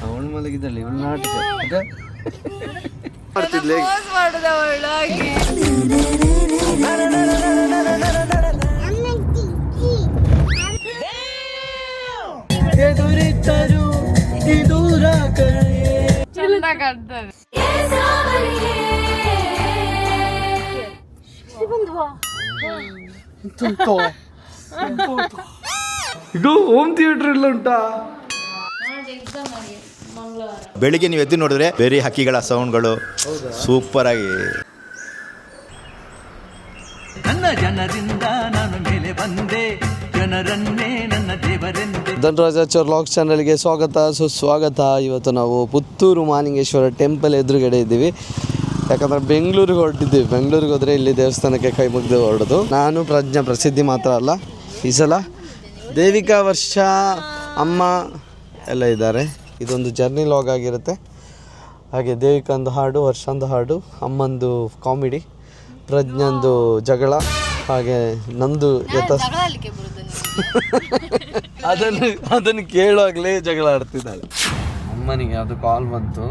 ಅವಳು ಮಲಗಿದಲ್ಲಿ ಇವಳು ನಾಟಕ ಈಗ ಹೋಮ್ ಥಿಯೇಟರ್ ಎಲ್ಲ ಉಂಟಾ? ಬೆಳಿಗ್ಗೆ ನೀವು ಎದ್ದು ನೋಡಿದ್ರೆ ಬೇರೆ ಹಕ್ಕಿಗಳ ಸೌಂಡ್ಗಳು ಸೂಪರ್ ಆಗಿ. ನನ್ನ ಜನರಿಂದ ನಾನು ಮೇಲೆ ಬಂದೆ, ಜನರನ್ನೇ ನನ್ನ ದೇವರೆಂದೆ. ಧನರಾಜಾಚಾರ್ ವ್ಲಾಗ್ಸ್ ಚಾನಲ್ಗೆ ಸ್ವಾಗತ ಸುಸ್ವಾಗತ. ಇವತ್ತು ನಾವು ಪುತ್ತೂರು ಮಾಲಿಂಗೇಶ್ವರ ಟೆಂಪಲ್ ಎದುರುಗಡೆ ಇದ್ದೀವಿ. ಯಾಕಂದರೆ ಬೆಂಗಳೂರಿಗೆ ಹೊರಟಿದ್ದೀವಿ. ಬೆಂಗಳೂರಿಗೆ ಹೋದರೆ ಇಲ್ಲಿ ದೇವಸ್ಥಾನಕ್ಕೆ ಕೈ ಮುಗ್ದು ಹೊರಡೋದು. ನಾನು ಪ್ರಜ್ಞಾ ಪ್ರಸಿದ್ಧಿ ಮಾತ್ರ ಅಲ್ಲ, ಈ ಸಲ ದೇವಿಕಾ, ವರ್ಷ, ಅಮ್ಮ ಎಲ್ಲ ಇದ್ದಾರೆ. ಇದೊಂದು ಜರ್ನಿ ಲಾಗ್ ಆಗಿರುತ್ತೆ. ಹಾಗೆ ದೇವಿಕಾಂದು ಹಾಡು, ವರ್ಷಂದು ಹಾಡು, ಅಮ್ಮಂದು ಕಾಮಿಡಿ, ಪ್ರಜ್ಞಂದು ಜಗಳ, ಹಾಗೆ ನಂದು ಅದನ್ನು ಕೇಳುವಾಗಲೇ ಜಗಳ ಆಡ್ತಿದ್ದಾಳೆ. ಅಮ್ಮನಿಗೆ ಅದು ಕಾಲ್ ಬಂತು.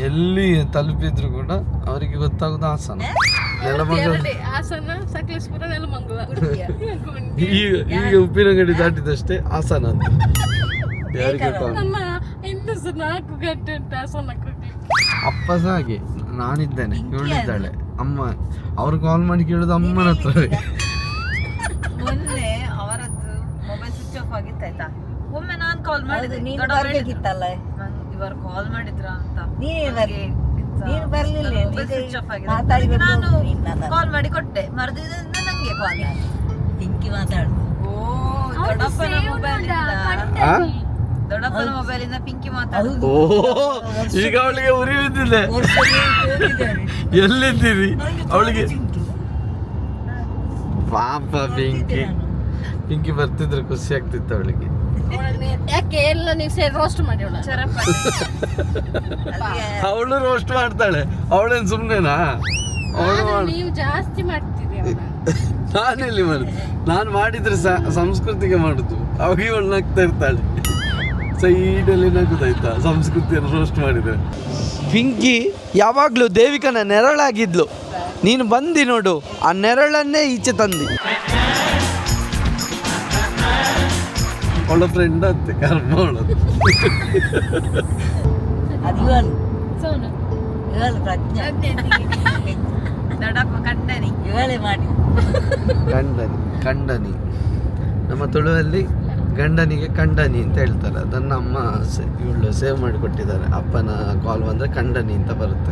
ಎಲ್ಲಿ ತಲುಪಿದ್ರು ಕೂಡ ಅವರಿಗೆ ಗೊತ್ತಾಗೋದು ಹಾಸನ, ಈಗ ಉಪ್ಪಿನಂಗಡಿ ದಾಟಿದಷ್ಟೇ ಹಾಸನ ಅಂತ. ಯಾರಿಗೆ ಅಪ್ಪ ಸಹ ಹಾಗೆ, ನಾನಿದ್ದೇನೆ, ಇವಳಿದ್ದಾಳೆ, ಅಮ್ಮ. ಅವ್ರು ಕಾಲ್ ಮಾಡಿ ಕೇಳೋದು ಅಮ್ಮನ ಹತ್ರ. ಮೊನ್ನೆ ಅವರದ್ದು ಮೊಬೈಲ್ ಸ್ವಿಚ್ ಆಫ್ ಆಗಿತ್ತಾಯ್ತಾ. ಒಮ್ಮೆ ನಾನು ಕಾಲ್ ಮಾಡಿದೆ, ಇವರು ಕಾಲ್ ಮಾಡಿದ್ರ ಅಂತ ಸ್ವಿಚ್ ಆಫ್ ಆಗಿದೆ. ನಾನು ಕಾಲ್ ಮಾಡಿ ಕೊಟ್ಟೆ. ಮರದಿದಿಂದ ನಂಗೆ ಕಾಲ್ ಪಿಂಕಿ ಮಾತಾಡು. ಓ, ದೊಡ್ಡಪ್ಪನ ಮೊಬೈಲ್ ಇಂದ ಪಿಂಕಿ ಮಾತಾಡು. ಈಗ ಅವಳಿಗೆ ಉರಿ ಬಿದ್ದಿದೆ. ಎಲ್ಲಿದ್ದೀರಿ ಅವಳಿಗೆ? ಪಾಪ ಪಿಂಕಿ ಬರ್ತಿದ್ರೆ ಖುಷಿ ಆಗ್ತಿತ್ತು ಅವಳಿಗೆ. ಯಾಕೆ ಎಲ್ಲ ನೀವು ಸೇರಿ ರೋಸ್ಟ್ ಮಾಡಿ ಅವಳು ರೋಸ್ಟ್ ಮಾಡ್ತಾಳೆ. ಅವಳೇನು ಸುಮ್ಮನೆನಾ? ನೀವು ಜಾಸ್ತಿ ಮಾಡ್ತೀರಿ. ನಾನೆಲ್ಲಿ ಮಾಡುದು? ನಾನು ಮಾಡಿದ್ರೆ ಸಂಸ್ಕೃತಿಗೆ ಮಾಡುದು. ಅವಾಗ ಇವಳು ನಗ್ತಾ ಇರ್ತಾಳೆ, ಸೈಡಲ್ಲಿ ನಗುದಾಯ್ತಾ ಸಂಸ್ಕೃತಿಯನ್ನು ರೋಸ್ಟ್ ಮಾಡಿದ್ರೆ. ಪಿಂಕಿ ಯಾವಾಗಲೂ ದೇವಿಕನ ನೆರಳಾಗಿದ್ಲು. ನೀನು ಬಂದು ನೋಡು, ಆ ನೆರಳನ್ನೇ ಈಚೆ ತಂದು. ಅವಳ ಫ್ರೆಂಡ್ ಅಂತೆ ಕರ್ಮ ಅವಳದು. ಕಂಡನಿ ನಮ್ಮ ತುಳುವಲ್ಲಿ ಗಂಡನಿಗೆ ಕಂಡನಿ ಅಂತ ಹೇಳ್ತಾರೆ. ಅದನ್ನು ಅಮ್ಮ ಇವಳು ಸೇವ್ ಮಾಡಿಕೊಟ್ಟಿದ್ದಾರೆ. ಅಪ್ಪನ ಕಾಲ್ ಬಂದರೆ ಕಂಡನಿ ಅಂತ ಬರುತ್ತೆ.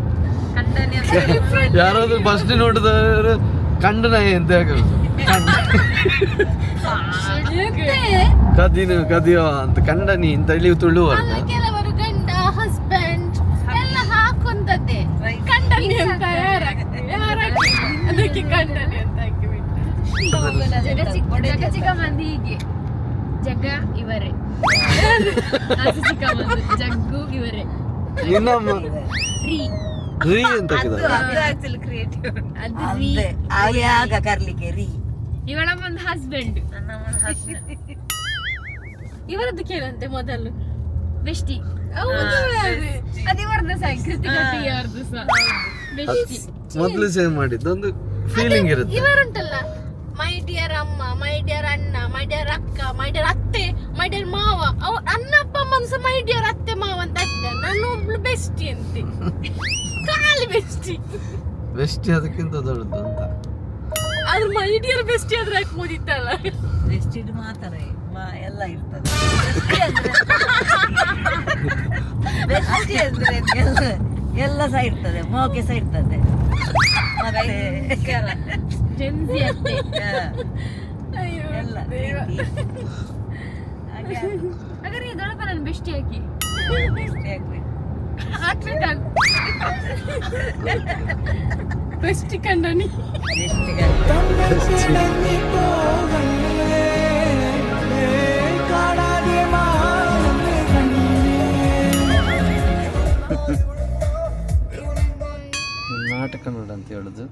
ಯಾರಾದ್ರೂ ಫಸ್ಟ್ ನೋಡಿದವರು ಕಂಡನಾಯಿ ಅಂತ ಕದಿಯೋ ಅಂತ ಕಂಡನಿ ಅಂತ ಹೇಳಿ ತುಳುವ. ಕೆಲವರು ಗಂಡ ಹಸ್ಬೆಂಡ್ ಎಲ್ಲ ಹಾಕುಂತದ್ದೇ ಕಂಡನಿ ಅಂತ ಅದಕ್ಕೆ ಕಂಡನಿ ಅಂತ ಹಾಕಿಬಿಟ್ಟು ಚಿಕ್ಕ ಮಂದಿ ಹೀಗೆ ಜಗ್ಗ ಇವರೇ, ಚಿಕ್ಕ ಮಂದಿ ಜಗ್ಗು ಇವರೇ. ರೀ ಅಂತ ಇವಳ ಒಂದು ಹಸ್ಬೆಂಡ್, ಇವರದ್ದು ಕೇಳಂತೆ ಮೊದಲು ಬೆಸ್ಟಿ. ಅದು ಇವರದ್ದು ಸಹ, ಕೃತಿಕಾ ಅವರದ್ದು ಸಹ ಬೆಸ್ಟಿ. ಮೊದಲು ಸೇವ್ ಮಾಡಿದ್ದು ಒಂದು ಫೀಲಿಂಗ್ ಇರುತ್ತೆ. ಇವರುಂಟಲ್ಲ, ಮೈ ಡಿಯರ್ ಅಮ್ಮ, ಮೈ ಡಿಯರ್ ಅಣ್ಣ, ಮೈ ಡಿಯರ್ ಅಕ್ಕ, ಮೈ ಡಿಯರ್ ಅತ್ತೆ, ಮೈ ಡಿಯರ್ ಮಾವ. ಅಣ್ಣ ಅಪ್ಪ ಅಮ್ಮನ ಸಹ ಮೈ ಡಿಯರ್ ಅತ್ತೆ ಮಾವ ಅಂತ ಹಾಕಿದ್ದಾರೆ. ನಾನು ಒಬ್ಳು ಬೆಸ್ಟಿ ಅಂತೆ, ಖಾಲಿ ಬೆಸ್ಟಿ. ಬೆಸ್ಟಿ ಅದಕ್ಕಿಂತ ದೊಡ್ಡದು ಅಂತ. ಆದ್ರೆ ಮೈ ಡಿಯರ್ ಬೆಸ್ಟಿ ಆದ್ರೆ ಹಾಕ್ಬೋದಿತ್ತಲ್ಲ. ಬೆಸ್ಟಿ ಮಾತಾಡ ಎಲ್ಲ ಇರ್ತದೆ. ಬೆಸ್ಟಿ ಅಂದ್ರೆ ಎಲ್ಲ ಸಹ ಇರ್ತದೆ, ಮೋಕೆ ಸಹ ಇರ್ತದೆ. ಜೆನ್ಸಿ ಅತ್ತೆ ಎಲ್ಲ ಹಾಗಾದ್ರೆ ಇದೊಳಗ ನಾನು ಬೆಸ್ಟಿ ಹಾಕಿ ಬೆಸ್ಟಿ ಆಗ್ಬೇಕು. ಬೆಸ್ಟಿ ಕಂಡನಿ. ನಾಟಕ ನೋಡಂತ ಹೇಳುದು.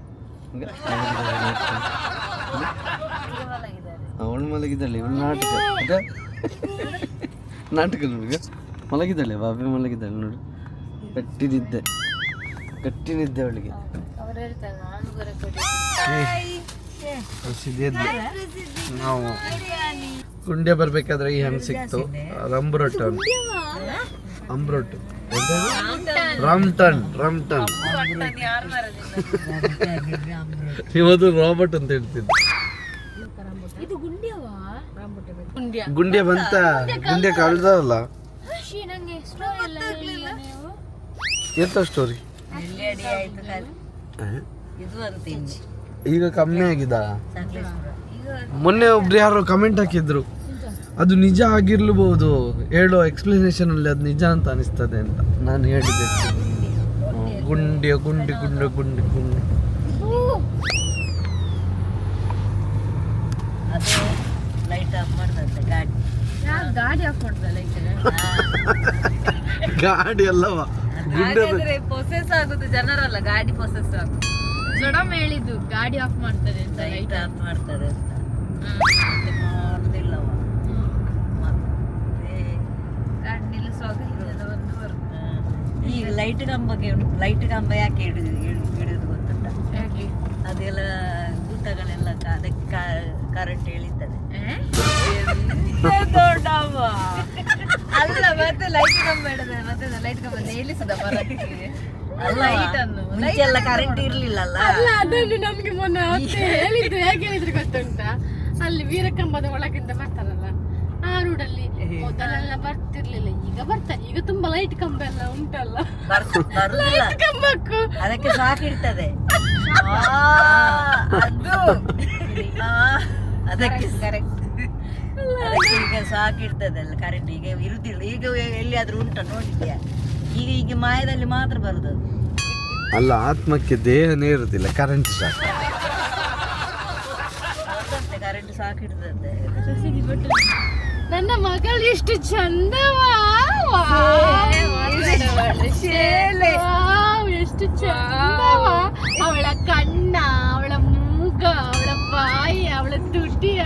ಅವಳು ಮಲಗಿದ್ದಾಳೆ, ಇವಳು ನಾಟಕ ನಾಟಕ ನೋಡುಗ ಮಲಗಿದ್ದಾಳೆ, ಬಾಬೆ ಮಲಗಿದ್ದಾಳೆ ನೋಡು. ಗಟ್ಟಿ ನಿದ್ದೆ ಅವಳಿಗೆ. ನಾವು ಗುಂಡೆ ಬರ್ಬೇಕಾದ್ರೆ ಈ ಹಣ್ಣು ಸಿಕ್ತು, ರಂಬ್ರೊಟ್ಟು ಅಂಬ್ರೊಟ್ಟು, ರಮ್ಟನ್ ಇವತ್ತು ರಾಬರ್ಟ್ ಅಂತ ಹೇಳ್ತಿದ್ದೆ. ಗುಂಡೆ ಬಂತ, ಗುಂಡೆ ಕಳ್ದಲ್ಲ. ಎಂತ ಸ್ಟೋರಿ ಈಗ ಕಮ್ಮಿ ಆಗಿದ. ಮೊನ್ನೆ ಒಬ್ರು ಯಾರು ಕಮೆಂಟ್ ಹಾಕಿದ್ರು, ಅದು ನಿಜ ಆಗಿರ್ಲಬಹುದು, ಹೇಳೋ ಎಕ್ಸ್ಪ್ಲನೇಷನ್ ಅಲ್ಲಿ ಅದು ನಿಜ ಅಂತ ಅನಿಸ್ತದೆ ಅಂತ ನಾನು ಹೇಳಿದ್ದೆ. ಗುಂಡಿ ಗಾಡಿ ಅಲ್ಲವ, ಪೊಸೆಸ್ ಆಗುದು ಜನರಲ್ಲ, ಗಾಡಿ ಪೊಸೆಸ್ ಆಗುದು. ದೊಡ್ಡಮ್ಮ ಹೇಳಿದ್ದು ಗಾಡಿ ಆಫ್ ಮಾಡ್ತಾರೆ ಅಂತ, ಲೈಟ್ ಆಫ್ ಮಾಡ್ತಾರೆ ಅಂತ ಮಾಡುದಿಲ್ಲವ. ಮತ್ತೆ ಗಾಡಿ ನಿಲ್ಲಿಸುವಾಗ ಇದೆಲ್ಲವನ್ನು ಬರುತ್ತೆ. ಈಗ ಲೈಟ್ ಕಂಬ ಯಾಕೆ ಹಿಡಿದು ಗೊತ್ತುಂಟ? ಅದೆಲ್ಲ ಭೂತಗಳೆಲ್ಲ ಅದಕ್ಕೆ ಕರೆಂಟ್ ಎಳಿತದೆ. ದೊಡ್ಡವ ಅಲ್ಲ, ಮತ್ತೆ ಲೈಟ್ ಕಂಬ ಹಿಡಿದ, ಮತ್ತೆ ಲೈಟ್ ಕಂಬ ನಿಲ್ಲಿಸದ ಮರಕ್ಕೆ. ಮುಂಚೆಲ್ಲ ಕರೆಂಟ್ ಇರ್ಲಿಲ್ಲ ಅಲ್ಲ. ಅದನ್ನು ನಮ್ಗೆ ಮೊನ್ನೆ ಹೇಳಿದ್ರು. ಹೇಗೆ ಹೇಳಿದ್ರು ಗೊತ್ತುಂಟಾ? ಅಲ್ಲಿ ವೀರಕಂಬದ ಒಳಗಿಂದ ಬರ್ತಾರಲ್ಲ, ಆ ರೂಡಲ್ಲಿ ಮೊದಲೆಲ್ಲ ಬರ್ತಿರ್ಲಿಲ್ಲ, ಈಗ ಬರ್ತಾರೆ. ಈಗ ತುಂಬಾ ಲೈಟ್ ಕಂಬ ಎಲ್ಲ ಉಂಟಲ್ಲ, ಲೈಟ್ ಕಂಬಕ್ಕೂ ಅದಕ್ಕೆ ಸಾಕಿರ್ತದೆ. ಅದಕ್ಕೆ ಕರೆಕ್ಟ್, ಅದಕ್ಕೆ ಈಗ ಸಾಕಿರ್ತದೆ ಅಲ್ಲ ಕರೆಂಟ್. ಈಗ ಇರುದಿಲ್ಲ, ಈಗ ಎಲ್ಲಿಯಾದ್ರೂ ಉಂಟ ನೋಡಿದ್ಯಾ? ಈಗ ಮಾಯದಲ್ಲಿ ಮಾತ್ರ ಬರುದು ಅಲ್ಲ, ಆತ್ಮಕ್ಕೆ ದೇಹನೇ ಇರುದಿಲ್ಲ, ಕರೆಂಟ್ ಸಾಕು. ಕರೆಂಟ್ ಸಾಕಿರ್ತದೆ. ನನ್ನ ಮಗಳು ಎಷ್ಟು ಚಂದವಾ, ಎಷ್ಟು ಚಂದವಾ. ಅವಳ ಕಣ್ಣ, ಅವಳ ಮೂಗ, ಅವಳ ಬಾಯಿ, ಅವಳ ತುಟಿಯ.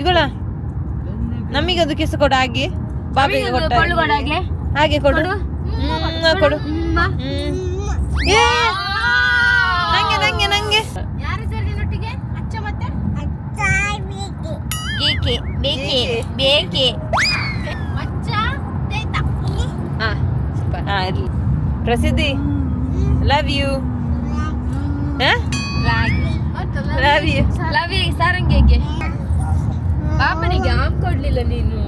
ಈಗಳ ನಮಗೊಂದು ಕಿಸ್ ಕೊಡು, ಹಾಗೆ ಬಾಬಿಗೆ ಕೊಡು, ಹಾಗೆ ಕೊಡು, ಕೊಡು. ನಂಗೆ ನಂಗೆ ಯಾರಿದ್ದೊಟ್ಟಿಗೆ ಅಚ್ಚ ಮತ್ತೆ ಬೇಕೆ ಅಚ್ಚ ಇರ್ಲಿ. Prasiddhi, love you, love you. ಸಾರಂಗಿಗೆ ಪಾಪನಿಗೆ ಆಮ್ ಕೊಡ್ಲಿಲ್ಲ ನೀನು,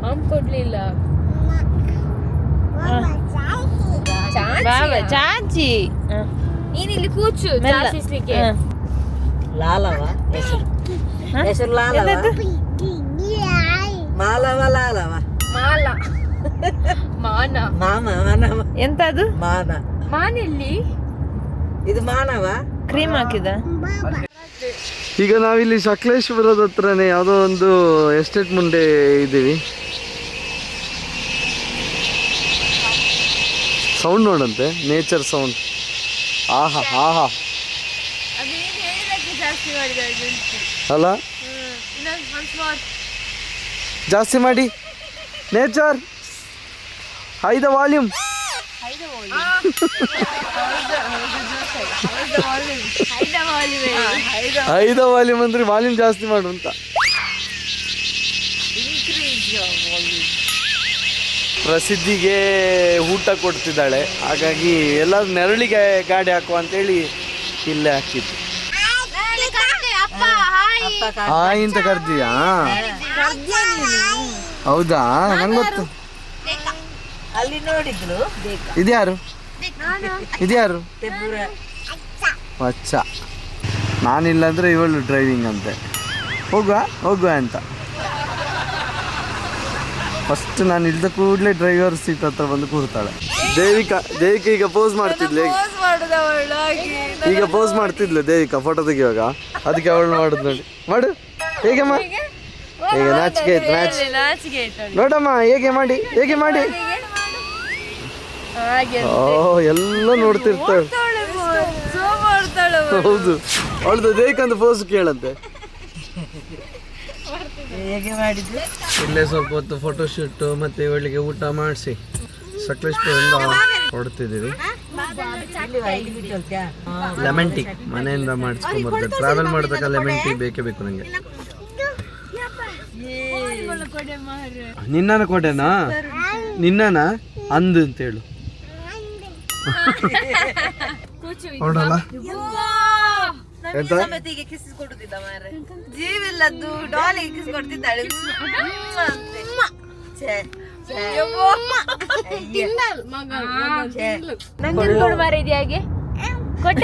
ಆಮ್ ಕೊಡ್ಲಿಲ್ಲ. ಬಾಬಾ ಚಾಚಿ, ನೀನಿಲ್ಲಿ ಕೂಚು ಚಾಚಿಸ್ಲಿಕ್ಕೆ. ಲಾಲವ ಹೆಸರು ಲಾಲವ, ಮಾಲವ ಲಾಲವ, ಮಾಲ ಮಾನ ಮಾನವ. ಎಂತದು ಮಾನ? ಮಾನೆಲ್ಲಿ? ಇದು ಮಾನವ. ಕ್ರೀಮ್ ಹಾಕಿದ. ಈಗ ನಾವಿಲ್ಲಿ ಸಕಲೇಶ್ವರದ ಹತ್ರನೇ ಯಾವುದೋ ಒಂದು ಎಸ್ಟೇಟ್ ಮುಂದೆ ಇದ್ದೀವಿ. ಸೌಂಡ್ ನೋಡಂತೆ, ನೇಚರ್ ಸೌಂಡ್. ಆಹಾ ಆಹಾ ಅಲ್ಲ, ಜಾಸ್ತಿ ಮಾಡಿ nature. High the volume, high the volume ಅಂದ್ರೆ ವಾಲ್ಯೂಮ್ ಜಾಸ್ತಿ ಮಾಡು ಅಂತ. ಪ್ರಸಿದ್ಧಿಗೆ ಊಟ ಕೊಡ್ತಿದ್ದಾಳೆ, ಹಾಗಾಗಿ ಎಲ್ಲರೂ ನೆರಳಿಗೆ ಗಾಡಿ ಹಾಕುವ ಅಂತೇಳಿ ಇಲ್ಲೇ ಹಾಕಿದ್ದು. ಹಾಯ್ ಅಂತ ಕರ್ತೀಯಾ? ಹೌದಾ, ನಂಗೆ ಗೊತ್ತು. ಅಲ್ಲಿ ನೋಡಿದ್ಲು. ಇದ್ಯಾರು ಇದ್ಯಾರು? ಅಚ್ಚ, ನಾನಿಲ್ಲ ಅಂದ್ರೆ ಇವಳು ಡ್ರೈವಿಂಗ್ ಅಂತೆ. ಹೋಗುವ ಅಂತ. ಫಸ್ಟ್ ನಾನು ಇಲ್ದ ಕೂಡಲೇ ಡ್ರೈವರ್ ಸೀಟ್ ಹತ್ರ ಬಂದು ಕೂರ್ತಾಳೆ. ದೇವಿಕಾ ಈಗ ಪೋಸ್ ಮಾಡ್ತಿದ್ಲೆ, ಈಗ ಪೋಸ್ ಮಾಡ್ತಿದ್ಲು ದೇವಿಕಾ ಫೋಟೋ ತೆಗಿಯುವಾಗ. ಅದಕ್ಕೆ ಅವಳು ಮಾಡುದು ನೋಡಿ, ಮಾಡು ಹೇಗೆಮ್ಮ, ಹೇಗೆ ನಾಚಿಕೆ ಆಯ್ತು, ನೋಡಮ್ಮ ಹೇಗೆ ಮಾಡಿ ಹಾಗೆ ಓ ಎಲ್ಲ ನೋಡ್ತಿರ್ತಾಳೆ. ಹೌದು, ಅವಳದು ಬೇಕಂತ ಪೋಸ್ ಕೇಳಂತೆ. ಹೇಗೆ ಮಾಡಿದ್ದು? ಇಲ್ಲೇ ಸ್ವಲ್ಪ ಹೊತ್ತು ಫೋಟೋಶೂಟ್ ಮತ್ತೆ ಇವಳಿಗೆ ಊಟ ಮಾಡಿಸಿ ಸಕಲೇಶ್ಪುರದಿಂದ ಹೊಡ್ತಿದ್ದೀವಿ. ಲೆಮನ್ ಟೀ ಮನೆಯಿಂದ ಮಾಡಿಸ್ಕೊಂಡ್ ಬರ್ತೇವೆ. ಟ್ರಾವೆಲ್ ಮಾಡಿದಾಗ ಲೆಮನ್ ಟೀ ಬೇಕೇ ಬೇಕು ನನಗೆ. ನಿನ್ನನ ಕೊಡೆನಾ? ನಿನ್ನನ ಅಂದು ಅಂತ ಹೇಳು. ಹೊರಡಲ್ಲ ಎಂತ ಸಮೇತಿಗೆ ಕಿಸ್ ಕೊಡುದಿಲ್ಲ ಮಾರೆ. ಜೀವಿಲ್ಲದ್ದು ಡಾಲಿಗೆ ಕಿಸ್ ಕೊಡ್ತಿದ್ದಾಳೆ. ನಂಗೆ ಕೊಡು ಮಾರಿದ್ಯ ಹಾಗೆ ಕೊಟ್ಟ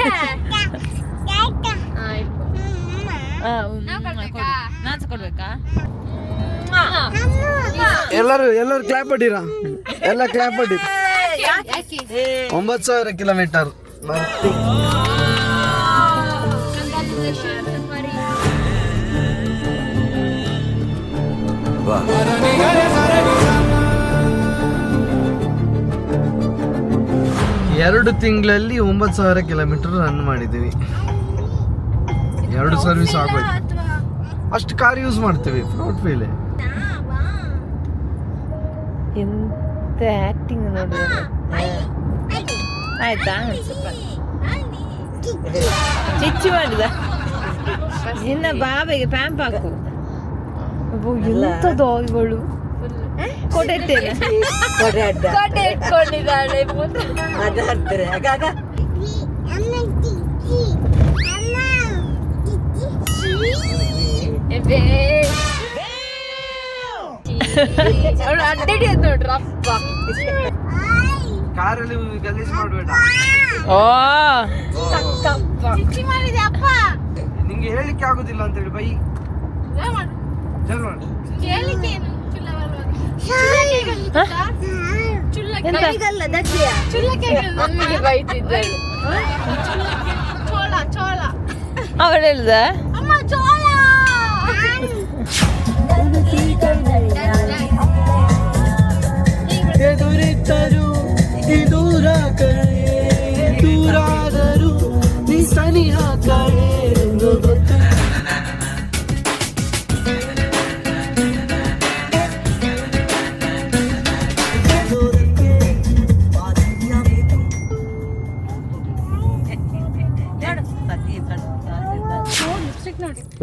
ನಾನ್ ಕೊಡ್ಬೇಕಾ? ಎಲ್ಲರೂ ಕ್ಲಾಪ್ ಅಡಿರಾ, ಎಲ್ಲ ಕ್ಲಾಪ್ ಅಡಿ. 9,000 ಕಿಲೋಮೀಟರ್ ಎರಡು ತಿಂಗಳಲ್ಲಿ 9,000 ಕಿಲೋಮೀಟರ್ ರನ್ ಮಾಡಿದ್ದೀವಿ. 2 ಸರ್ವಿಸ್ ಆಗೋಯ್ತು. ಅಷ್ಟು ಕಾರ್ ಯೂಸ್ ಮಾಡ್ತೀವಿ. ಫ್ರೂಟ್ ಫೀಲೆ ಎಂತ ಆಕ್ಟಿಂಗ್ ನೋಡಿದ್ರೆ ಆಯ್ತಾ? ಚಿಚ್ಚಿ ಮಾಡಿದ ನಿನ್ನ ಬಾಬೆಗೆ ಪ್ಯಾಂಪ್ ಹಾಕು. ಎಂತದೋ ಇವಳು ಕೊಡೆ ಇಟ್ಟೇನೆ. ಕೊಡೆ ಅಡ್ಡ ಕೊಡೆ ಇಟ್ಕೊಂಡಿದ್ದಾಳೆ. ಅದು ಹತ್ತಿರ ಆಗಾಗ ಅವಳು ಅಡ್ಡಡಿ ಅಂತ ನೋಡ್ರ ಅಪ್ಪ. ಕಾರಲ್ಲಿ ಗಲೀಜ್ ಮಾಡಬೇಡ. ಓ ಚಿಚ್ಚಿ ಮಾಡಿದೆ ಅಪ್ಪ. ನಿಂಗೆ ಹೇಳಿಕ್ಕೆ ಆಗುದಿಲ್ಲ ಅಂತ ಹೇಳಿ ಬೈ. ಜಗಳ ಮಾಡು. ಕೇಳಿಕೆ ಏನು ನಮಗೆ ಬೈತಿದ್ದಾಳೆ. ಚೋಳ ಅವಳು ಹೇಳ್ದ ಅಮ್ಮ ಚೋಳ. ಎದುರಿದ್ದರು ದೂರ ಕಡೆ, ದೂರಾದರು ನೀ ಸನಿಹ ಕಡೆ ಎಂದು ಗೊತ್ತು.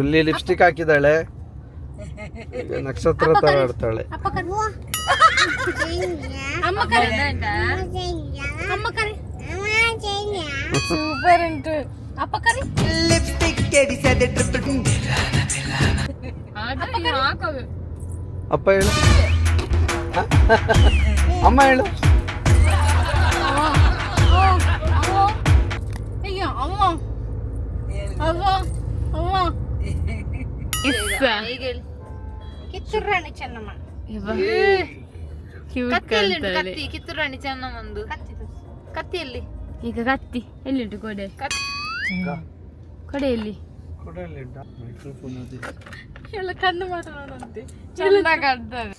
ಇಲ್ಲಿ ಲಿಪ್ಸ್ಟಿಕ್ ಹಾಕಿದಾಳೆ, ನಕ್ಷತ್ರ ತರ ಆಡ್ತಾಳೆ. ಅಮ್ಮ ಕರೆ ಅಮ್ಮ ಕರೆ ಸೂಪರ್ ಉಂಟು. ಅಪ್ಪ ಕರೆ ಅಪ್ಪ ಹೇಳು, ಅಮ್ಮ ಹೇಳು. ಅಯ್ಯೋ ಅಮ್ಮ ಅವ್ವ ಅವ್ವ. ಕಿತ್ತೂರು ರಾಣಿ ಚೆನ್ನಮ್ಮ. ಕತ್ತಿ ಕಿತ್ತೂರು ರಾಣಿ ಚೆನ್ನಮ್ಮಂದು ಕತ್ತಿಯಲ್ಲಿ. ಈಗ ಕತ್ತಿ ಎಲ್ಲಿಂಟು ಕೊಡೆ? ಕೊಡೆಯಲ್ಲಿ ಎಲ್ಲ ಕಣ್ಣು ಮಾತ್ರ ನೋಡುವಂತೆ ಚೆಂದ ಕಾಣ್ತದೆ.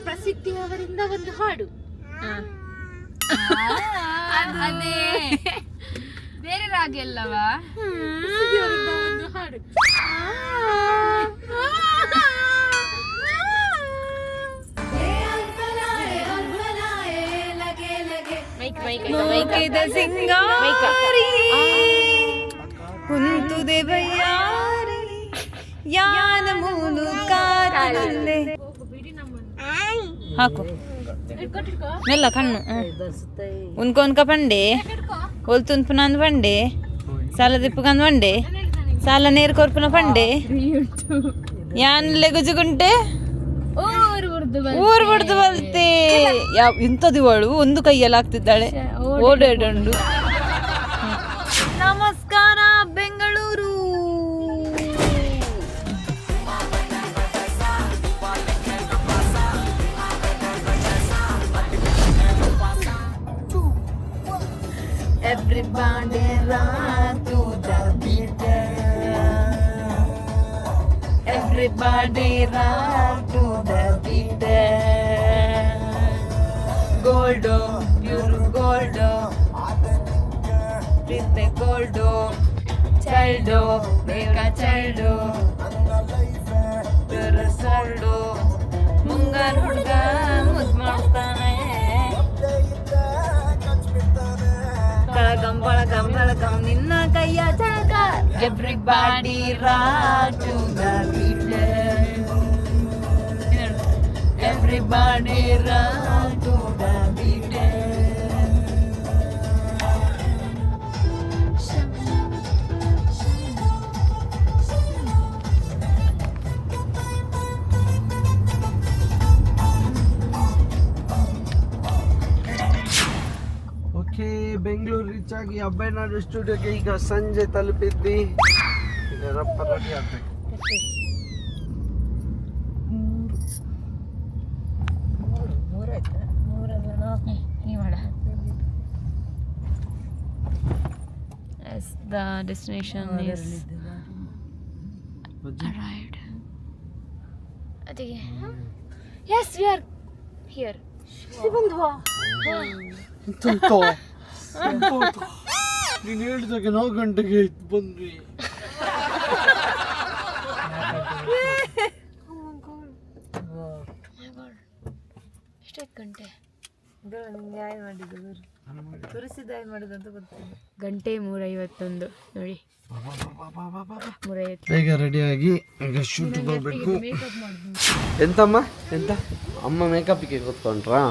ಪ್ರಸಿದ್ಧಿ ಅವರಿಂದ ಒಂದು ಹಾಡು. ಅದೇ ಬೇರೆ ರಾಗ ಎಲ್ಲವಾ? ಒಂದು ಹಾಡು. ಸಿಂಗಾರಿ ಕುಂತುದೆ ಬಯ್ಯಾರಿ ಯಾನ ಮೂಲು ಕಾರಲ್ಲೇ ಹಾಕು ಮೆಲ್ಲ ಕಣ್ಣು ಉನ್ಕೊಂದ್ಕ ಪಂಡೆ ಹೊಲ್ತುನ್ ಪುನಂದ್ ಪಂಡೆ ಸಾಲ ದಿಪ್ಪಕಂದ್ ಪಂಡೆ ಸಾಲ ನೇರ್ ಕೊರ್ಪುನ ಪಂಡೆ ಯಾನ್ ಲೆಗುಜುಗುಂಟೆ ಊರ್ ಬಿಡ್ದು ಬಲ್ತೆ. ಇಂಥದಿವಳು ಒಂದು ಕೈಯಲ್ಲಿ ಆಗ್ತಿದ್ದಾಳೆ ಓಡಾಡಂಡು. ನಮಸ್ಕಾರ Bengaluru. Everybody run to the beat. Everybody run to the beat. Goldo, pure goldo. With the goldo. Childo, make a childo. Pure saldo. ಮುಂಗಾರು ಹುಡುಗ ಮುದ್ದು ಮಾಡ್ತಾನೆ ಬಳಗಂ ಬಳಗಂ ಬಳಗಂ ನಿನ್ನ ಕೈಯ ಜಾಗ everybody run to the beat everybody run to the beat okay, Bengaluru reach ಆಗಿ ಅಬ್ಬಯ್ಯನಾಡು ಸ್ಟುಡಿಯೋಗೆ ಈಗ ಸಂಜೆ ತಲುಪಿದ್ವಿ. ಈಗ ರಪ್ಪ ರೆಡಿ ಆಗ್ಬೇಕು. Yes, the destination is arrived. Yes, we are here. ನೀನು ಹೇಳಿದಾಗ 4 ಗಂಟೆಗೆ ಬಂದ್ವಿ. ಎಷ್ಟೊತ್ತು ಗಂಟೆ ಗಂಟೆ 3:51 ನೋಡಿ. 3:50 ಬೇಗ ರೆಡಿಯಾಗಿ ಈಗ ಶೂಟ್ ಬರಬೇಕು. ಎಂತಮ್ಮ ಎಂತ ಅಮ್ಮ ಮೇಕಪ್ಗೆ ಕೂತ್ಕೊಂಡ್ರಾ?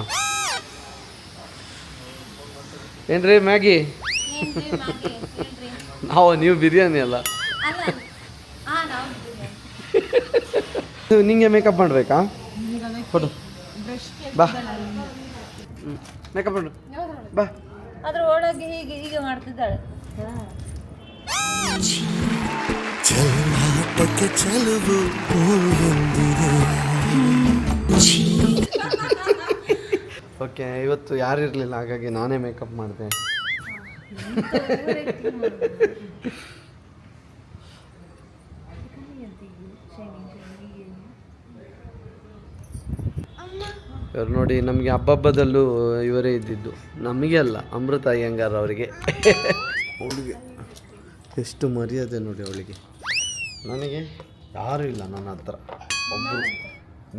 ಏನ್ರಿ ಮ್ಯಾಗಿ? ನೀವು ಬಿರಿಯಾನಿ ಅಲ್ಲ. ನಿಂಗೆ ಮೇಕಪ್ ಮಾಡಬೇಕಾ? ಕೊಡು ಬಾ, ಮೇಕಪ್ ಮಾಡು ಬಾ. ಅದ್ರ ಒಳಗೆ ಹೀಗೆ ಹೀಗೆ ಮಾಡ್ತಿದ್ದಾಳೆ. ಓಕೆ, ಇವತ್ತು ಯಾರು ಇರಲಿಲ್ಲ, ಹಾಗಾಗಿ ನಾನೇ ಮೇಕಪ್ ಮಾಡಿದೆ. ಇವ್ರು ನೋಡಿ, ನಮಗೆ ಹಬ್ಬದಲ್ಲೂ ಇವರೇ ಇದ್ದಿದ್ದು. ನಮಗೆ ಅಲ್ಲ, ಅಮೃತ ಅಯ್ಯಂಗಾರ್ ಅವರಿಗೆ. ಅವಳಿಗೆ ಎಷ್ಟು ಮರ್ಯಾದೆ ನೋಡಿ ಅವಳಿಗೆ. ನನಗೆ ಯಾರೂ ಇಲ್ಲ ನನ್ನ ಹತ್ರ, ಒಬ್ಬರು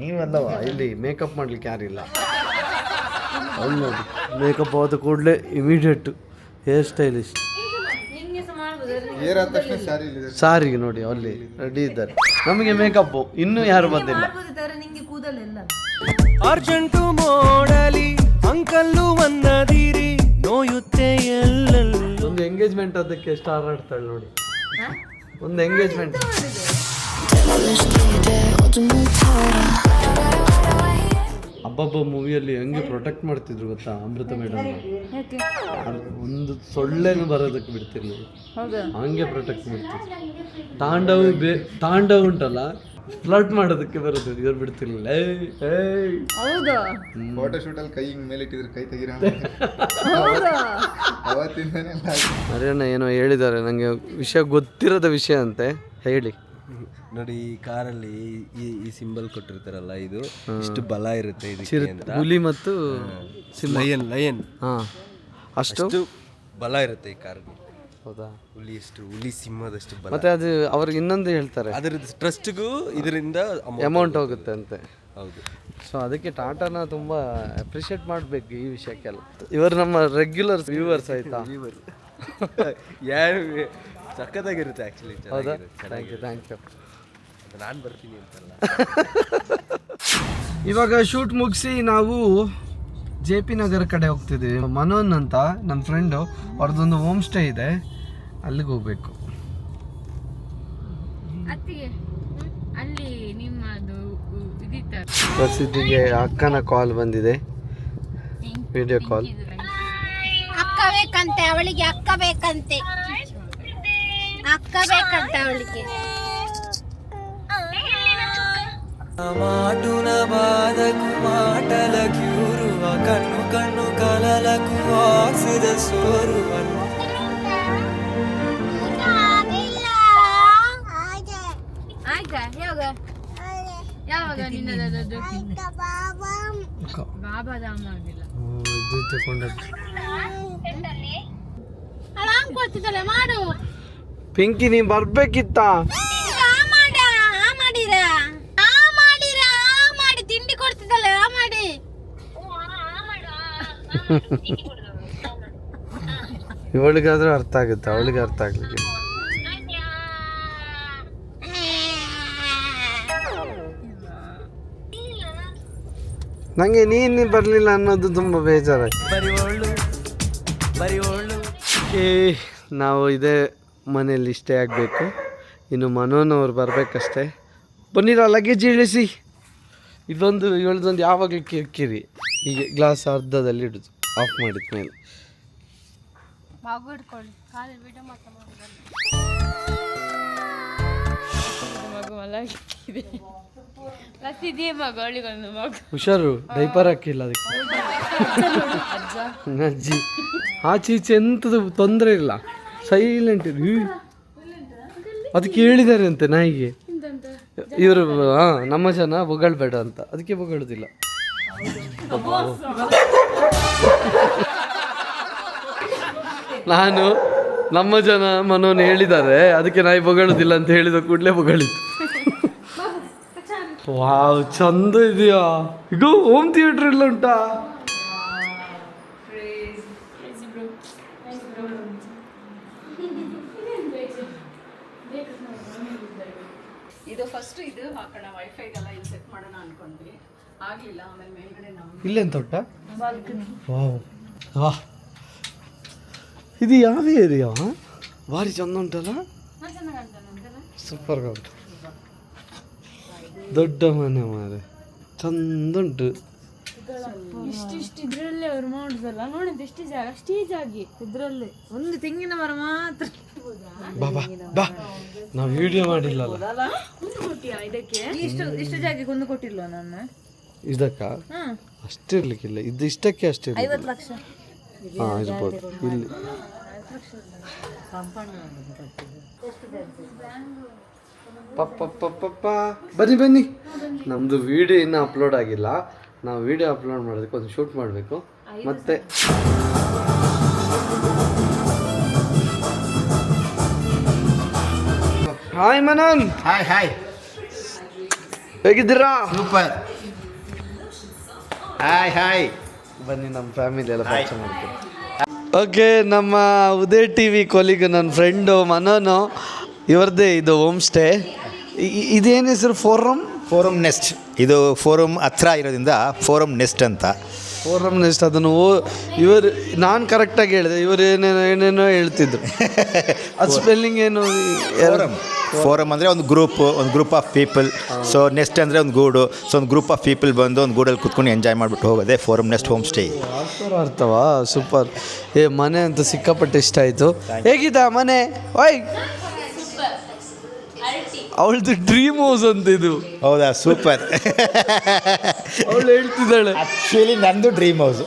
ನೀವೆಲ್ಲವ. ಇಲ್ಲಿ ಮೇಕಪ್ ಮಾಡಲಿಕ್ಕೆ ಯಾರಿಲ್ಲ. ಅಲ್ಲಿ ನೋಡಿ, ಮೇಕಪ್ ಆದ ಕೂಡಲೇ ಇಮಿಡಿಯೇಟು ಹೇರ್ ಸ್ಟೈಲಿಸ್ಟ್. ಸಾರಿಗೆ ನೋಡಿ ಅಲ್ಲಿ ರೆಡಿ ಇದ್ದಾರೆ. ನಮಗೆ ಮೇಕಪ್ಪು ಇನ್ನೂ ಯಾರು ಬಂದಿಲ್ಲ. ಅರ್ಜೆಂಟು ಮೋಡಲಿ ಅಂಕಲ್ಲು ಅನ್ನದಿರಿ ನೋಯುತ್ತೆ ಎಲ್ಲೆಲ್ಲ. ಒಂದು ಎಂಗೇಜ್ಮೆಂಟ್ ಅದಕ್ಕೆ ಸ್ಟಾರ್ ಆಡ್ತಾಳೆ ನೋಡಿ. ಒಂದು ಎಂಗೇಜ್ಮೆಂಟ್. ಹಬ್ಬಬ್ಬ ಮೂವಿಯಲ್ಲಿ ಹೆಂಗೆ ಪ್ರೊಟೆಕ್ಟ್ ಮಾಡ್ತಿದ್ರು ಗೊತ್ತಾ ಅಮೃತ ಮೇಡಮ್. ಒಂದು ಸೊಳ್ಳೆನೂ ಬರೋದಕ್ಕೆ ಬಿಡ್ತಿರ್ಲಿಲ್ಲ, ಹಂಗೆ ಪ್ರೊಟೆಕ್ಟ್ ಮಾಡ್ತಿದ್ರು. ತಾಂಡವ್ ಉಂಟಲ್ಲ, ಫ್ಲರ್ಟ್ ಮಾಡೋದಕ್ಕೆ ಬರೋದು, ಇವ್ರು ಬಿಡ್ತಿರ್ಲಿಲ್ಲ. ಫೋಟೋ ಶೂಟ್ ಅಲ್ಲಿ ಕೈ ಹಿಂಗ್ ಮೇಲೆ ಇಟ್ಟಿದ್ರೆ ಕೈ ತೆಗಿರ ಅವತ್ತಿಂದಾನೆ ಮರಿಯಣ್ಣ ಏನೋ ಹೇಳಿದ್ದಾರೆ, ನನಗೆ ವಿಷಯ ಗೊತ್ತಿರೋದ ವಿಷಯ ಅಂತೆ. ಹೇಳಿ ನೋಡಿ, ಈ ಕಾರಲ್ಲಿ ಈ ಸಿಂಬಲ್ ಕೊಟ್ಟಿರ್ತಾರಲ್ಲ, ಇದು ಇಷ್ಟು ಬಲ ಇರುತ್ತೆ ಇದಕ್ಕೆ ಅಂತ. ಹುಲಿ ಮತ್ತು ಲಯನ್ ಹಾಂ, ಅಷ್ಟು ಬಲ ಇರುತ್ತೆ ಈ ಕಾರ್ಗೆ. ಹೌದಾ? ಹುಲಿ ಸಿಂಹದಷ್ಟು ಬಲ. ಮತ್ತೆ ಅದು ಅವ್ರಿಗೆ ಇನ್ನೊಂದು ಹೇಳ್ತಾರೆ, ಅದ್ರದ್ದು ಟ್ರಸ್ಟ್ಗೂ ಇದರಿಂದ ಅಮೌಂಟ್ ಹೋಗುತ್ತೆ ಅಂತೆ. ಹೌದು. ಸೊ ಅದಕ್ಕೆ ಟಾಟಾನ ತುಂಬ ಅಪ್ರಿಷಿಯೇಟ್ ಮಾಡಬೇಕು ಈ ವಿಷಯಕ್ಕೆಲ್ಲ. ಇವರು ನಮ್ಮ ರೆಗ್ಯುಲರ್ ವ್ಯೂವರ್ಸ್ ಆಯ್ತಾ? ಯಾರು ಸಖತ್ತಾಗಿರುತ್ತೆ ಆ್ಯಕ್ಚುಲಿ. ಹೌದಾ? Thank you. ನಾನು ಬರ್ತೀನಿ ಅಂತಲ್ಲ. ಇವಾಗ ಶೂಟ್ ಮುಗಿಸಿ ನಾವು JP ನಗರ ಕಡೆ ಹೋಗ್ತಿದ್ದೀವಿ. ಮನೋನ್ ಅಂತ ನಮ್ಮ ಫ್ರೆಂಡು, ಅವ್ರದ್ದೊಂದು ಹೋಮ್ ಸ್ಟೇ ಇದೆ, ಅಲ್ಲಿಗೆ ಹೋಗ್ಬೇಕು. ಅಲ್ಲಿ ನಿಮ್ಮದು ಪ್ರಸಿದ್ಧಿಗೆ ಅಕ್ಕನ ಕಾಲ್ ಬಂದಿದೆ, ವಿಡಿಯೋ ಕಾಲ್. ಅಕ್ಕ ಬೇಕಂತೆ ಅವಳಿಗೆ, ಅಕ್ಕ ಬೇಕಂತೆ, ಅಕ್ಕ ಬೇಕಂತೆ ಅವಳಿಗೆ. మాటున బాధకు మాటల క్యూరు కన్ను కన్ను కలలకు ఆక్సిద సోరు ಯಾವಾಗ ನಿನ್ನದದ್ದು ಬಾಬಾ ಧಾಮ ಆಗಿಲ್ಲ ಇದು ತಗೊಂಡದ್ದು ಹಂಗ್ ಕೊಡ್ತಿದ್ದಲ್ಲ ಮಾಡು ಪಿಂಕಿ ನೀ ಬರ್ಬೇಕಿತ್ತ ಮಾಡಿ ತಿಂಡಿ ಕೊಡ್ತಿದ್ದಲ್ಲ ಮಾಡಿ ಇವಳಿಗಾದ್ರೂ ಅರ್ಥ ಆಗುತ್ತೆ, ಅವಳಿಗೆ ಅರ್ಥ ಆಗ್ಲಿಕ್ಕೆ. ನಂಗೆ ನೀನು ಬರಲಿಲ್ಲ ಅನ್ನೋದು ತುಂಬ ಬೇಜಾರಾಯ್ತು. ನಾವು ಇದೇ ಮನೆಯಲ್ಲಿ ಸ್ಟೇ ಆಗಬೇಕು. ಇನ್ನು ಮನೋನವ್ರು ಬರಬೇಕಷ್ಟೇ. ಬನ್ನಿರ ಲಗೇಜ್ ಇಳಿಸಿ. ಇದೊಂದು ಇವಳದೊಂದು ಯಾವಾಗಲೂ ಕಿರಿಕಿರಿ. ಹೀಗೆ ಗ್ಲಾಸ್ ಅರ್ಧದಲ್ಲಿ ಇಡುದು ಆಫ್ ಮಾಡಿದ ಮೇಲೆ. ಹುಷಾರು, ಡೈಪರ್ ಹಾಕಿಲ್ಲ ಅದಕ್ಕೆ. ಅಜ್ಜಿ ಆಚೆ ಈಚೆ ಎಂಥದ್ದು ತೊಂದರೆ ಇಲ್ಲ, ಸೈಲೆಂಟ್ ಇರು. ಅದಕ್ಕೆ ಹೇಳಿದ್ದಾರೆ ಅಂತೆ ನಾಯಿಗೆ, ಇವರು ನಮ್ಮ ಜನ ಬೊಗಳ್ಬೇಡ ಅಂತ, ಅದಕ್ಕೆ ಬೊಗಳುದಿಲ್ಲ. ನಾನು ನಮ್ಮ ಜನ ಮನೋನ್ ಹೇಳಿದ್ದಾರೆ, ಅದಕ್ಕೆ ನಾಯಿ ಬೊಗಳುದಿಲ್ಲ ಅಂತ ಹೇಳಿದ ಕೂಡಲೇ ಬೊಗಳಿತು. ವಾವ್, ಚಂದ ಇದೆಯಾ. ಈಗ ಹೋಮ್ ಥಿಯೇಟರ್ ಎಲ್ಲ ಉಂಟಾ? ಇದು ಫಸ್ಟ್ ಇದು ಹಾಕೋಣ, ವೈಫೈಗೆಲ್ಲ ಇಲ್ಲಿ ಸೆಟ್ ಮಾಡೋಣ ಅನ್ಕೊಂಡ್ವಿ, ಆಗ್ಲಿಲ್ಲ. ಆಮೇಲೆ ಮೇಲ್ಗಡೆ ನಾವು ಇಲ್ಲೆಂತ ಉಂಟಾ? ವಾವ್, ವಾಹ್, ಇದು ಯಾವ ಏರಿಯಾ? ಭಾರಿ ಚಂದ ಉಂಟಲ್ಲ, ಸೂಪರ್ ಉಂಟು. ದೊಡ್ಡ ಮನೆ ಮಾರೆ, ಚಂದ ಉಂಟು. ಇದ್ರಲ್ಲೇ ಅವ್ರು ಮಾಡುದಲ್ಲ, ನೋಡಿದ್ದು ಎಷ್ಟು ಜಾಗ, ಸ್ಟೇಜ್ ಆಗಿ ಇದ್ರಲ್ಲಿ ಒಂದು ತೆಂಗಿನ ಮರ ಮಾತ್ರ. ಬಾ ಬಾ ಬಾ, ನಾವು ವಿಡಿಯೋ ಮಾಡಿಲ್ಲಲ್ಲ. ಇದಕ್ಕೆ ಇಷ್ಟು ಜಾಗಕ್ಕೆ ಒಂದು ಕೊಟ್ಟಿಲ್ವ ನಾನು? ಇದಕ್ಕ ಅಷ್ಟಿರ್ಲಿಕ್ಕಿಲ್ಲ, ಇದು ಇಷ್ಟಕ್ಕೆ ಅಷ್ಟೇ. 50 ಲಕ್ಷ ಹಾಂ ಇರ್ಬೋದು. ಇಲ್ಲಿ ಪಪ್ಪ ಬನ್ನಿ ಬನ್ನಿ. ನಮ್ಮದು ವಿಡಿಯೋ ಇನ್ನೂ ಅಪ್ಲೋಡ್ ಆಗಿಲ್ಲ. ನಾವು ವಿಡಿಯೋ ಅಪ್ಲೋಡ್ ಮಾಡೋದಕ್ಕೆ ಒಂದು ಶೂಟ್ ಮಾಡಬೇಕು. ಮತ್ತೆ ಹಾಯ್ ಮನನ್. ಹಾಯ್ ಹಾಯ್, ಹೇಗಿದ್ದೀರಾ? ಸೂಪರ್. ಹಾಯ್ ಹಾಯ್, ಬನ್ನಿ ನಮ್ಮ ಫ್ಯಾಮಿಲಿ ಎಲ್ಲ ಪರಿಚಯ ಮಾಡ್ತೀನಿ. ಓಕೆ, ನಮ್ಮ ಉದಯ್ ಟಿ ವಿ ಕೊಲಿಗ್ ನನ್ನ ಫ್ರೆಂಡು ಮನೋನು, ಇವ್ರದ್ದೇ ಇದು ಹೋಮ್ ಸ್ಟೇ. ಇದೇನು ಹೆಸರು? Forum next. ಇದು ಫೋರಮ್ ಹತ್ರ ಇರೋದ್ರಿಂದ ಫೋರಮ್ ನೆಸ್ಟ್ ಅಂತ. Forum nest. ಅದನ್ನು ಇವರು ನಾನು ಕರೆಕ್ಟಾಗಿ ಹೇಳಿದೆ, ಇವರು ಏನೇನೋ ಹೇಳ್ತಿದ್ರು. ಅದು ಸ್ಪೆಲ್ಲಿಂಗ್ ಏನು? ಫೋರಮ್ ಅಂದರೆ ಒಂದು group of people. So nest ಅಂದರೆ ಒಂದು ಗೂಡು. ಸೊ ಒಂದು ಗ್ರೂಪ್ ಆಫ್ ಪೀಪಲ್ ಬಂದು ಒಂದು ಗೂಡಲ್ಲಿ ಕುತ್ಕೊಂಡು ಎಂಜಾಯ್ ಮಾಡಿಬಿಟ್ಟು ಹೋಗೋದೇ ಫೋರಮ್ ನೆಸ್ಟ್ ಹೋಮ್ ಸ್ಟೇ. ಅರ್ಥವಾ? ಸೂಪರ್. ಮನೆ ಅಂತ ಸಿಕ್ಕಾಪಟ್ಟೆ ಇಷ್ಟ ಆಯಿತು. ಹೇಗಿದ್ದ ಮನೆ? ಓಯ್, ಅವಳದು ಡ್ರೀಮ್ ಹೌಸ್ ಅಂತ ಇದು. ಹೌದಾ? ಸೂಪರ್. ಅವಳು ಹೇಳ್ತಿದ್ದಾಳೆ, ಆ್ಯಕ್ಚುಲಿ ನಂದು ಡ್ರೀಮ್ ಹೌಸು.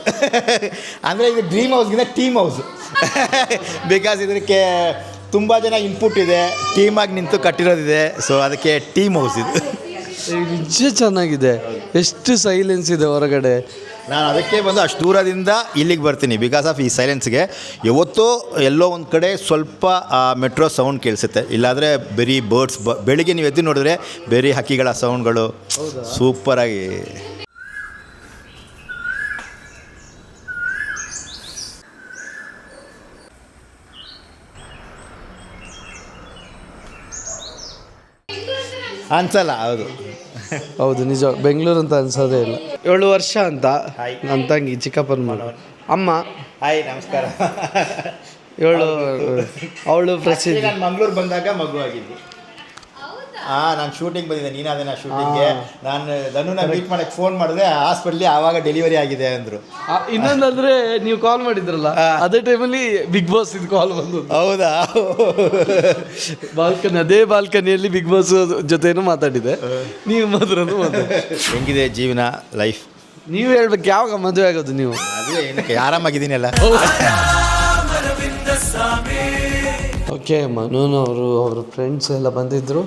ಅಂದರೆ ಇದು ಡ್ರೀಮ್ ಹೌಸ್ಗಿಂತ ಟೀಮ್ ಹೌಸು. ಬಿಕಾಸ್ ಇದಕ್ಕೆ ತುಂಬ ಜನ ಇನ್ಪುಟ್ ಇದೆ, ಟೀಮಾಗಿ ನಿಂತು ಕಟ್ಟಿರೋದಿದೆ. ಸೊ ಅದಕ್ಕೆ ಟೀಮ್ ಹೌಸ್ ಇದು. ನಿಜ ಚೆನ್ನಾಗಿದೆ. ಎಷ್ಟು ಸೈಲೆನ್ಸ್ ಇದೆ ಹೊರಗಡೆ. ನಾನು ಅದಕ್ಕೆ ಬಂದು ಅಷ್ಟು ದೂರದಿಂದ ಇಲ್ಲಿಗೆ ಬರ್ತೀನಿ, ಬಿಕಾಸ್ ಆಫ್ ಈ ಸೈಲೆನ್ಸ್ಗೆ. ಯಾವತ್ತೋ ಎಲ್ಲೋ ಒಂದು ಕಡೆ ಸ್ವಲ್ಪ ಮೆಟ್ರೋ ಸೌಂಡ್ ಕೇಳಿಸುತ್ತೆ, ಇಲ್ಲಾಂದರೆ ಬರೀ ಬರ್ಡ್ಸ್. ಬೆಳಿಗ್ಗೆ ನೀವು ಎದ್ದು ನೋಡಿದ್ರೆ ಬರೀ ಹಕ್ಕಿಗಳ ಸೌಂಡ್ಗಳು ಸೂಪರಾಗಿ. ಅನ್ಸಲ್ಲ. ಹೌದು, ನಿಜ. ಬೆಂಗಳೂರು ಅಂತ ಅನ್ಸೋದೇ ಇಲ್ಲ. 7 ವರ್ಷ ಅಂತ ನನ್ನ ತಂಗಿ ಚಿಕ್ಕಪ್ಪನ ಮಗಳು ಅಮ್ಮ. ಹಾಯ್, ನಮಸ್ಕಾರ. ಅವಳು ಪ್ರಸಿದ್ಧ. ನಾನು ಮಂಗಳೂರು ಬಂದಾಗ ಮಗು ಆಗಿದ್ದು. ನಾನು ಶೂಟಿಂಗ್ ಬಂದಿದ್ದೆ, ನೀನಾದೇನ ಶೂಟಿಂಗ್ಗೆ. ನಾನು ಧನುನ ಮೀಟ್ ಮಾಡೋಕ್ಕೆ ಫೋನ್ ಮಾಡಿದೆ, ಹಾಸ್ಪಿಟ್ಲಿ ಆವಾಗ ಡೆಲಿವರಿ ಆಗಿದೆ ಅಂದರು. ಇನ್ನೊಂದಂದ್ರೆ ನೀವು ಕಾಲ್ ಮಾಡಿದ್ರಲ್ಲ, ಅದೇ ಟೈಮಲ್ಲಿ ಬಿಗ್ ಬಾಸ್ ಇದು ಕಾಲ್ ಬಂದು. ಹೌದಾ? ಅದೇ ಬಾಲ್ಕನಿಯಲ್ಲಿ ಬಿಗ್ ಬಾಸ್ ಜೊತೆನೂ ಮಾತಾಡಿದೆ, ನೀವು ಮಾತ್ರ ಹೆಂಗಿದೆ ಜೀವನ, ಲೈಫ್? ನೀವು ಹೇಳ್ಬೇಕು, ಯಾವಾಗ ಮದುವೆ ಆಗೋದು ನೀವು? ಅದೇ ಏನಕ್ಕೆ, ಆರಾಮಾಗಿದ್ದೀನಿ ಅಲ್ಲ. ಓಕೆ, ಮನೋನ್ ಅವರು ಅವ್ರ ಫ್ರೆಂಡ್ಸ್ ಎಲ್ಲ ಬಂದಿದ್ದರು.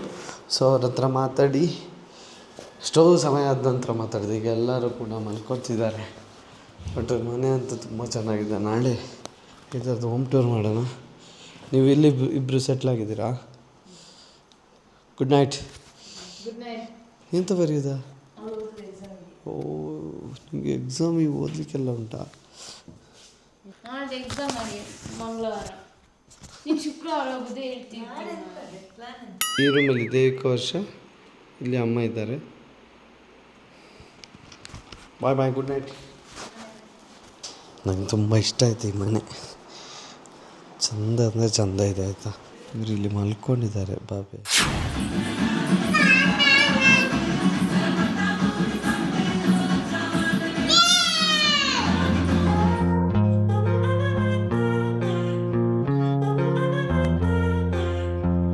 ಸೊ ಅವ್ರ ಹತ್ರ ಮಾತಾಡಿ ಎಷ್ಟೋ ಸಮಯ ಆದ ನಂತರ ಮಾತಾಡಿದೆ. ಈಗ ಎಲ್ಲರೂ ಕೂಡ ಮಲ್ಕೊತಿದ್ದಾರೆ. ಬಟ್ ಮನೆ ಅಂತೂ ತುಂಬ ಚೆನ್ನಾಗಿದೆ. ನಾಳೆ ಇದರದ್ದು ಹೋಮ್ ಟೂರ್ ಮಾಡೋಣ. ನೀವು ಇಲ್ಲಿ ಇಬ್ಬರು ಸೆಟ್ಲ್ ಆಗಿದ್ದೀರಾ? Good night. ಎಂತ ಬರೆಯೋದಾ? ಓ, ನಿಮಗೆ ಎಕ್ಸಾಮಿಗೆ ಓದಲಿಕ್ಕೆಲ್ಲ ಉಂಟಾ? ನಾಳೆ ಎಕ್ಸಾಮ್ ಆಗಿ ಮಂಗಳವಾರ, ನೀನು ಶುಕ್ರವಾರ ಹೋಗೋದೇ ಹೇಳ್ತೀನಿ. ಈ ರೂಮಲ್ಲಿ ದೇವಿಕ ವರ್ಷ, ಇಲ್ಲಿ ಅಮ್ಮ ಇದ್ದಾರೆ. ಬಾಯ್ ಬಾಯ್, ಗುಡ್ ನೈಟ್. ನಂಗೆ ತುಂಬ ಇಷ್ಟ ಆಯ್ತು ಈ ಮನೆ. ಚಂದ ಅಂದರೆ ಚಂದ ಇದೆ ಆಯಿತಾ. ಇವರು ಇಲ್ಲಿ ಮಲ್ಕೊಂಡಿದ್ದಾರೆ ಬಾಬೆ.